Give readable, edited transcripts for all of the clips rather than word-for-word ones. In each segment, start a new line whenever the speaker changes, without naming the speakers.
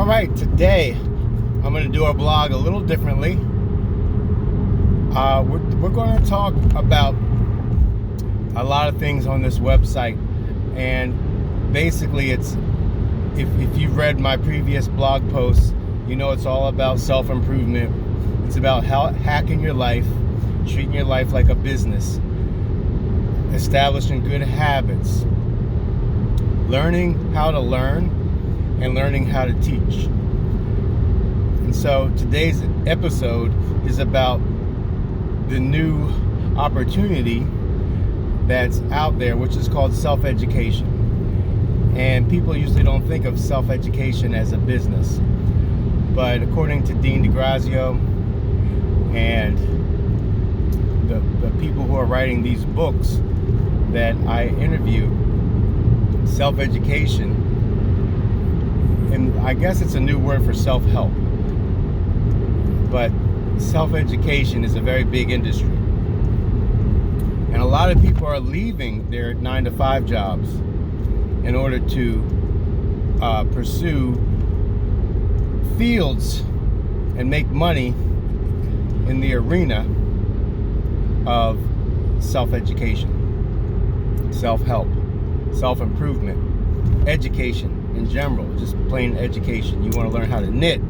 All right, today I'm going to do our blog a little differently. We're going to talk about a lot of things on this website, and basically it's, if you've read my previous blog posts, you know it's all about self-improvement. It's about hacking your life, treating your life like a business, establishing good habits, learning how to learn, and learning how to teach. And so today's episode is about the new opportunity that's out there, which is called self-education. And people usually don't think of self-education as a business. But according to Dean DeGrazio and the people who are writing these books that I interview, self-education, and I guess it's a new word for self-help, but self-education is a very big industry. And a lot of people are leaving their 9-to-5 jobs in order to pursue fields and make money in the arena of self-education, self-help, self-improvement, education in general, just plain education. You want to learn how to knit,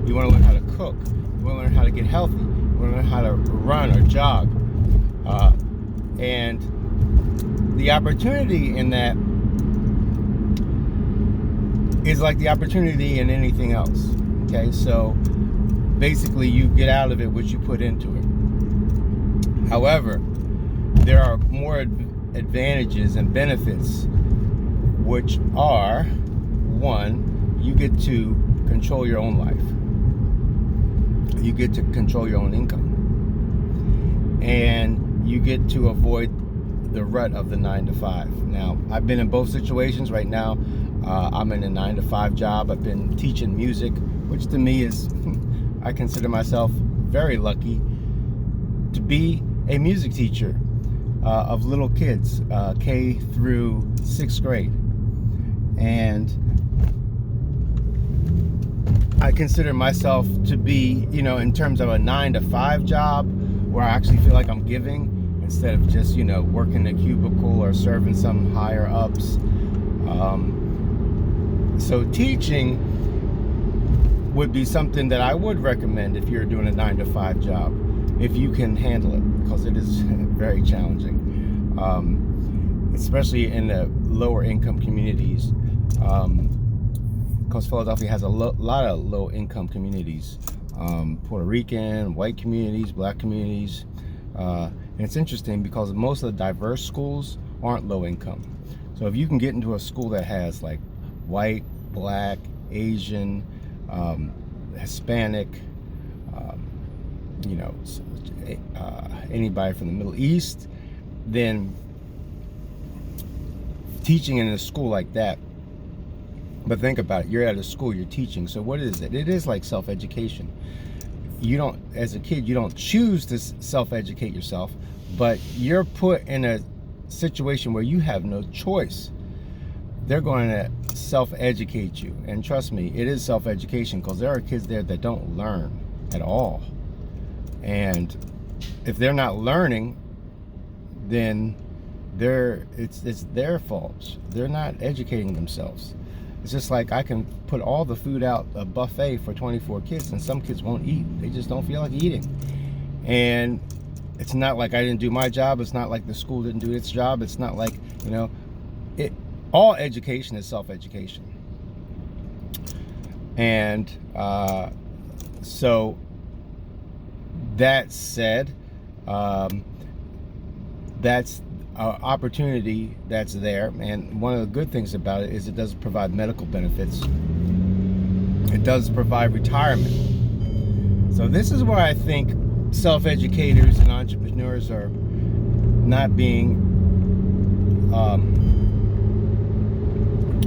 you want to learn how to cook, you want to learn how to get healthy, you want to learn how to run or jog. And the opportunity in that is like the opportunity in anything else. Okay, so basically you get out of it what you put into it. However, there are more advantages and benefits, which are: one, you get to control your own life. You get to control your own income. And you get to avoid the rut of the 9-to-5. Now, I've been in both situations. Right now, I'm in a 9-to-5 job. I've been teaching music, which to me is, I consider myself very lucky to be a music teacher of little kids, K through 6th grade. And I consider myself to be, in terms of a 9-to-5 job, where I actually feel like I'm giving instead of just, working a cubicle or serving some higher ups. So teaching would be something that I would recommend if you're doing a 9-to-5 job, if you can handle it, because it is very challenging, especially in the lower income communities. Because Philadelphia has a lot of low income communities, Puerto Rican, white communities, black communities. And it's interesting because most of the diverse schools aren't low income. So if you can get into a school that has like white, black, Asian, Hispanic, anybody from the Middle East, then teaching in a school like that. But think about it, you're at a school, you're teaching, so what is it? It is like self-education. You don't, as a kid, you don't choose to self-educate yourself, but you're put in a situation where you have no choice. They're going to self-educate you, and trust me, it is self-education, because there are kids there that don't learn at all. And if they're not learning, then it's their fault. They're not educating themselves. It's just like I can put all the food out, a buffet for 24 kids, and some kids won't eat. They just don't feel like eating. And it's not like I didn't do my job. It's not like the school didn't do its job. It's not like, all education is self-education. And so that said, that's opportunity that's there, and one of the good things about it is it does provide medical benefits. It does provide retirement. So this is where I think self-educators and entrepreneurs are not being,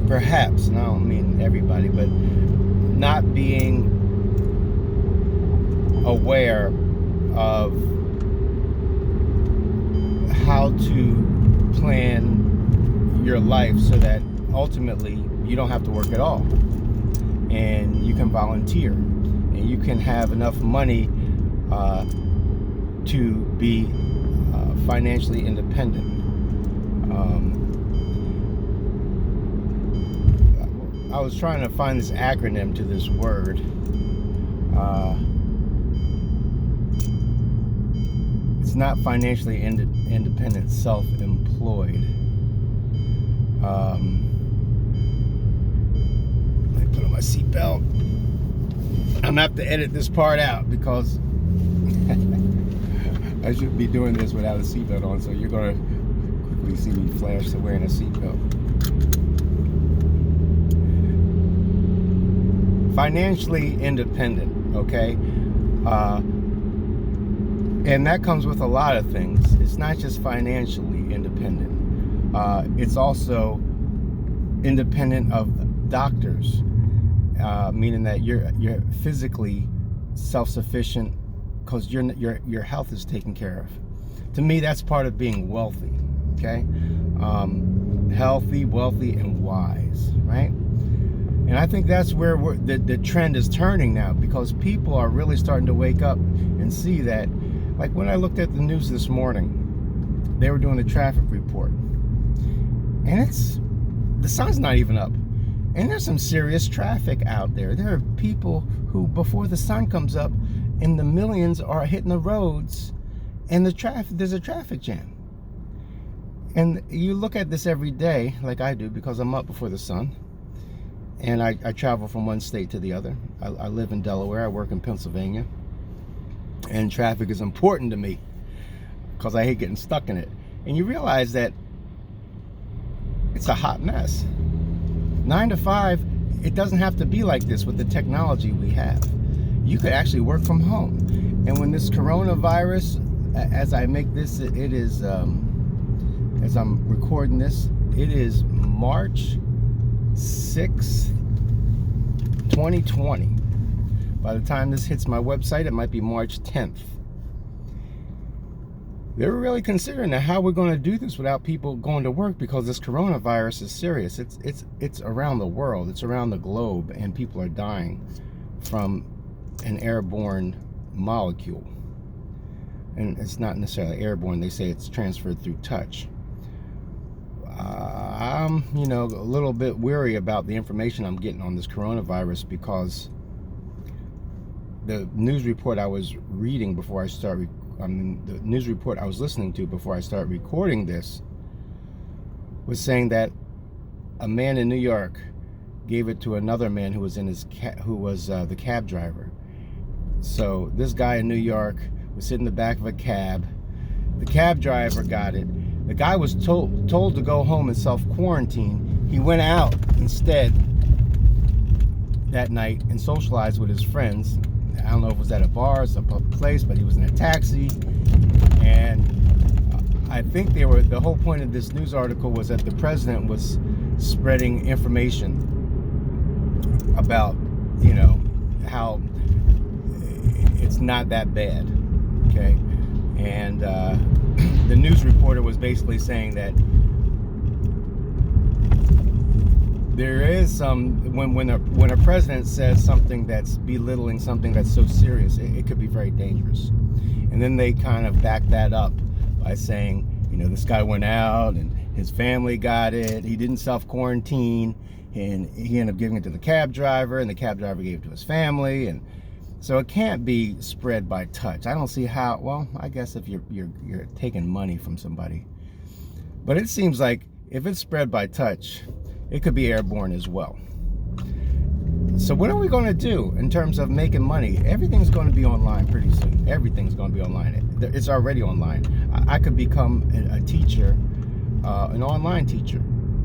perhaps, and I don't mean everybody, but not being aware of how to plan your life so that ultimately you don't have to work at all. and you can volunteer, and you can have enough money to be financially independent. I was trying to find this acronym to this word. It's not financially independent, self-employed. Let me put on my seatbelt. I'm gonna have to edit this part out because I should be doing this without a seatbelt on, so you're gonna quickly see me flash to wearing a seatbelt. Financially independent, okay? And that comes with a lot of things. It's not just financially independent. It's also independent of doctors, meaning that you're physically self-sufficient because your health is taken care of. To me, that's part of being wealthy, okay? Healthy, wealthy, and wise, right? And I think that's where the trend is turning now, because people are really starting to wake up and see that. Like when I looked at the news this morning, they were doing the traffic report, and the sun's not even up, and there's some serious traffic out there. There are people who, before the sun comes up, in the millions are hitting the roads, and there's a traffic jam. And you look at this every day, like I do, because I'm up before the sun. And I travel from one state to the other. I live in Delaware. I work in Pennsylvania. And traffic is important to me because I hate getting stuck in it. And you realize that it's a hot mess. 9 to 5, it doesn't have to be like this with the technology we have. You could actually work from home. And when this coronavirus, as I make this, it is, as I'm recording this, it is March 6th, 2020. By the time this hits my website, it might be March 10th. They're really considering how we're going to do this without people going to work, because this coronavirus is serious. It's around the world. It's around the globe, and people are dying from an airborne molecule. And it's not necessarily airborne. They say it's transferred through touch. I'm, a little bit weary about the information I'm getting on this coronavirus, because the news report I was reading before I start, the news report I was listening to before I start recording this was saying that a man in New York gave it to another man who was in who was the cab driver. So this guy in New York was sitting in the back of a cab. The cab driver got it. The guy was told to go home and self-quarantine. He went out instead that night and socialized with his friends. I don't know if it was at a bar or some public place, but he was in a taxi. And I think the whole point of this news article was that the president was spreading information about, how it's not that bad, okay? And the news reporter was basically saying that there is some, when a president says something that's belittling something that's so serious, it could be very dangerous. And then they kind of back that up by saying, this guy went out and his family got it. He didn't self-quarantine, and he ended up giving it to the cab driver, and the cab driver gave it to his family. And so it can't be spread by touch. I don't see how. Well, I guess if you're taking money from somebody, but it seems like if it's spread by touch, it could be airborne as well. So what are we going to do in terms of making money? Everything's going to be online pretty soon. Everything's going to be online. It's already online. I could become a teacher, an online teacher.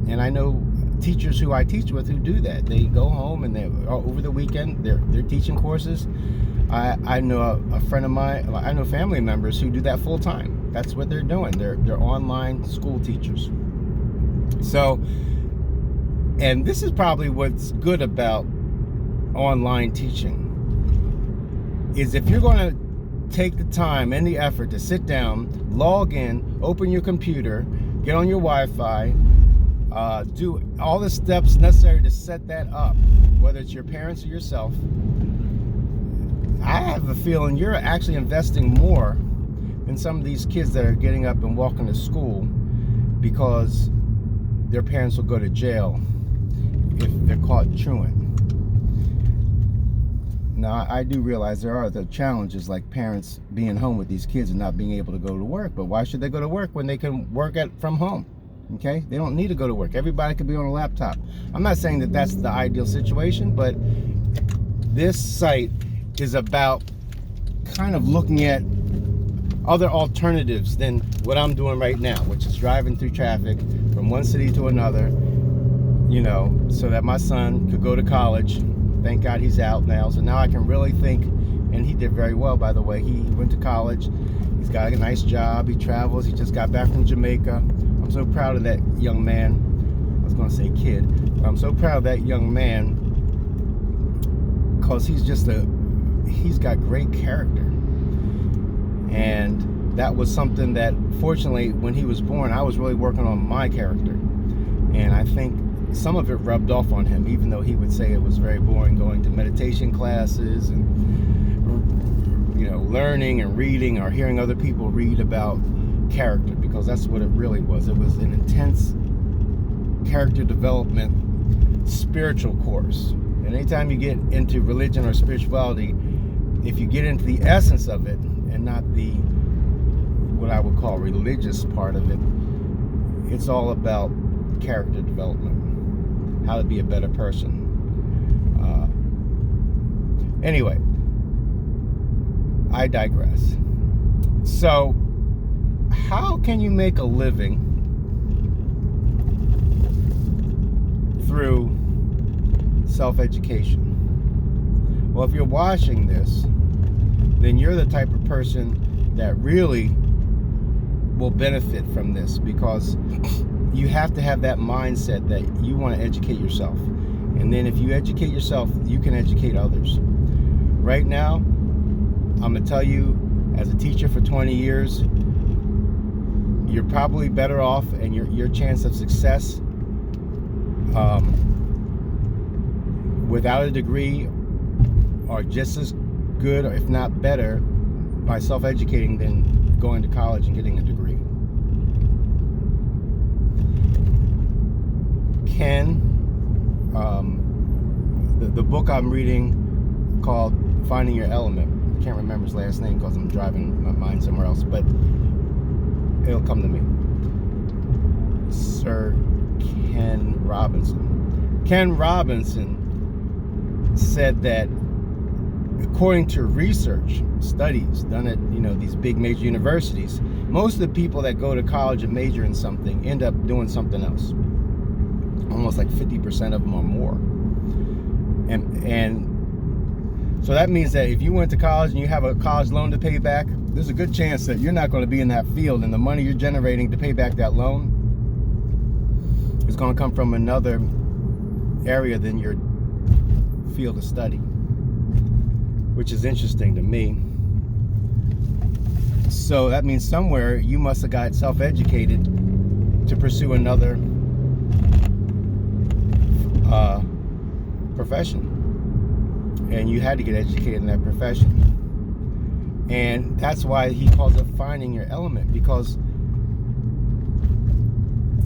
And I know teachers who I teach with who do that. They go home and over the weekend, they're teaching courses. I know a friend of mine, I know family members who do that full time. That's what they're doing. They're online school teachers. So, and this is probably what's good about online teaching, is if you're going to take the time and the effort to sit down, log in, open your computer, get on your Wi-Fi, do all the steps necessary to set that up, whether it's your parents or yourself. I have a feeling you're actually investing more than some of these kids that are getting up and walking to school because their parents will go to jail if they're caught truant. Now, I do realize there are the challenges like parents being home with these kids and not being able to go to work. But why should they go to work when they can work from home? Okay? They don't need to go to work. Everybody could be on a laptop. I'm not saying that that's the ideal situation, but this site is about kind of looking at other alternatives than what I'm doing right now, which is driving through traffic from one city to another, so that my son could go to college. Thank God he's out now. So now I can really think, and he did very well, by the way. He went to college. He's got a nice job. He travels. He just got back from Jamaica. I'm so proud of that young man. I was going to say kid. But I'm so proud of that young man because he's got great character. And that was something that, fortunately, when he was born, I was really working on my character. And I think some of it rubbed off on him, even though he would say it was very boring going to meditation classes and learning and reading or hearing other people read about character, because that's what it really was. It was an intense character development spiritual course. And anytime you get into religion or spirituality, if you get into the essence of it and not the what I would call religious part of it, it's all about character development. How to be a better person. Anyway, I digress. So, how can you make a living through self-education? Well, if you're watching this, then you're the type of person that really will benefit from this, because you have to have that mindset that you want to educate yourself. And then if you educate yourself, you can educate others. Right now, I'm going to tell you, as a teacher for 20 years, you're probably better off, and your chance of success without a degree are just as good, or if not better, by self-educating than going to college and getting a degree. Ken, the book I'm reading called Finding Your Element. I can't remember his last name because I'm driving my mind somewhere else, but it'll come to me. Sir Ken Robinson. Ken Robinson said that according to research studies done at these big major universities, most of the people that go to college and major in something end up doing something else. Almost like 50% of them or more. And so that means that if you went to college and you have a college loan to pay back, there's a good chance that you're not going to be in that field, and the money you're generating to pay back that loan is going to come from another area than your field of study, which is interesting to me. So that means somewhere you must have got self-educated to pursue another profession, and you had to get educated in that profession. And that's why he calls it finding your element, because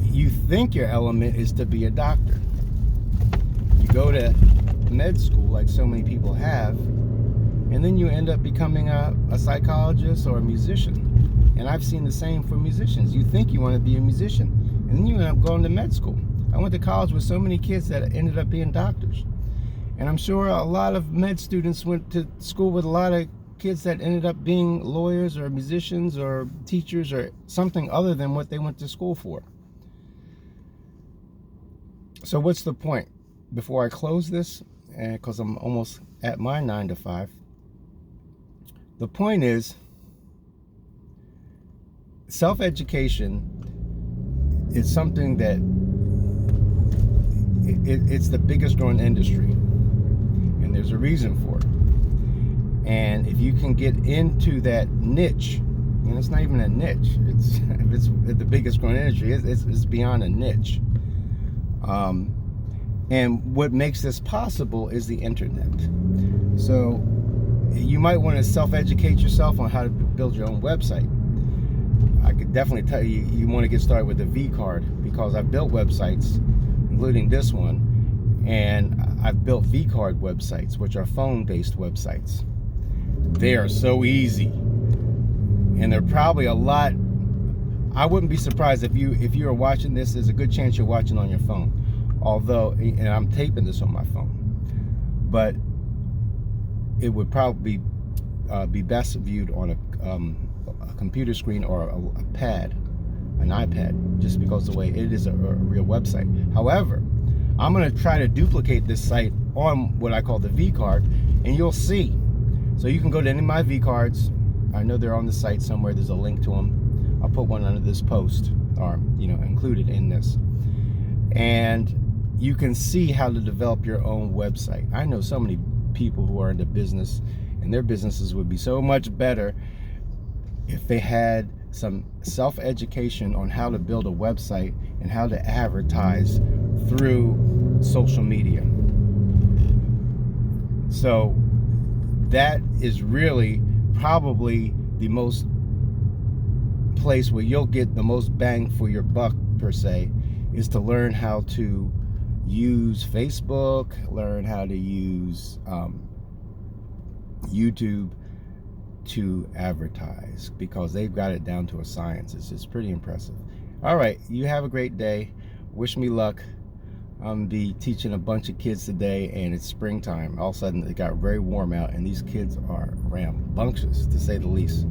you think your element is to be a doctor. You go to med school like so many people have, and then you end up becoming a psychologist or a musician. And I've seen the same for musicians. You think you want to be a musician, and then you end up going to med school. I went to college with so many kids that ended up being doctors. And I'm sure a lot of med students went to school with a lot of kids that ended up being lawyers or musicians or teachers or something other than what they went to school for. So what's the point? Before I close this, because I'm almost at my 9 to 5, the point is, self-education is something that it's the biggest growing industry, and there's a reason for it. And if you can get into that niche, and it's not even a niche, it's the biggest growing industry, it's beyond a niche. And what makes this possible is the internet. So you might want to self-educate yourself on how to build your own website. I could definitely tell you, you want to get started with a V-Card, because I've built websites, including this one, and I've built V-Card websites, which are phone-based websites. They are so easy, and they're probably a lot. I wouldn't be surprised if you are watching this. There's a good chance you're watching on your phone, although, and I'm taping this on my phone, but it would probably be best viewed on a computer screen or a pad, an iPad, just because of the way it is a real website. However, I'm going to try to duplicate this site on what I call the V-Card, and you'll see. So you can go to any of my V-Cards. I know they're on the site somewhere. There's a link to them. I'll put one under this post, or included in this. And you can see how to develop your own website. I know so many people who are into business, and their businesses would be so much better if they had some self-education on how to build a website and how to advertise through social media. So that is really probably the most place where you'll get the most bang for your buck, per se, is to learn how to use Facebook, learn how to use YouTube to advertise, because they've got it down to a science. It's pretty impressive. All right, you have a great day. Wish me luck. I'm be teaching a bunch of kids today, and it's springtime. All of a sudden it got very warm out, and these kids are rambunctious, to say the least.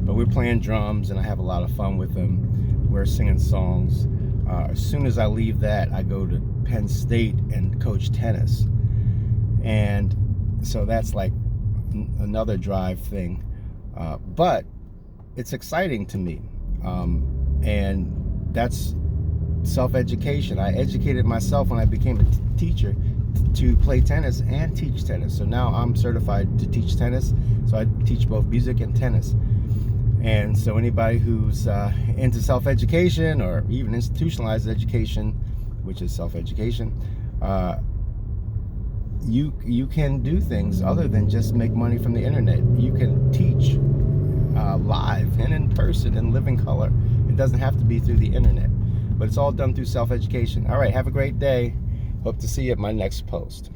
But we're playing drums, and I have a lot of fun with them. We're singing songs. As soon as I leave that, I go to Penn State and coach tennis, and so that's like another drive thing, but it's exciting to me, and that's self-education. I educated myself when I became a teacher to play tennis and teach tennis. So now I'm certified to teach tennis, so I teach both music and tennis. And so anybody who's into self-education, or even institutionalized education, which is self-education, you can do things other than just make money from the internet. You can teach live and in person and live in color. It doesn't have to be through the internet, but it's all done through self-education. All right, have a great day. Hope to see you at my next post.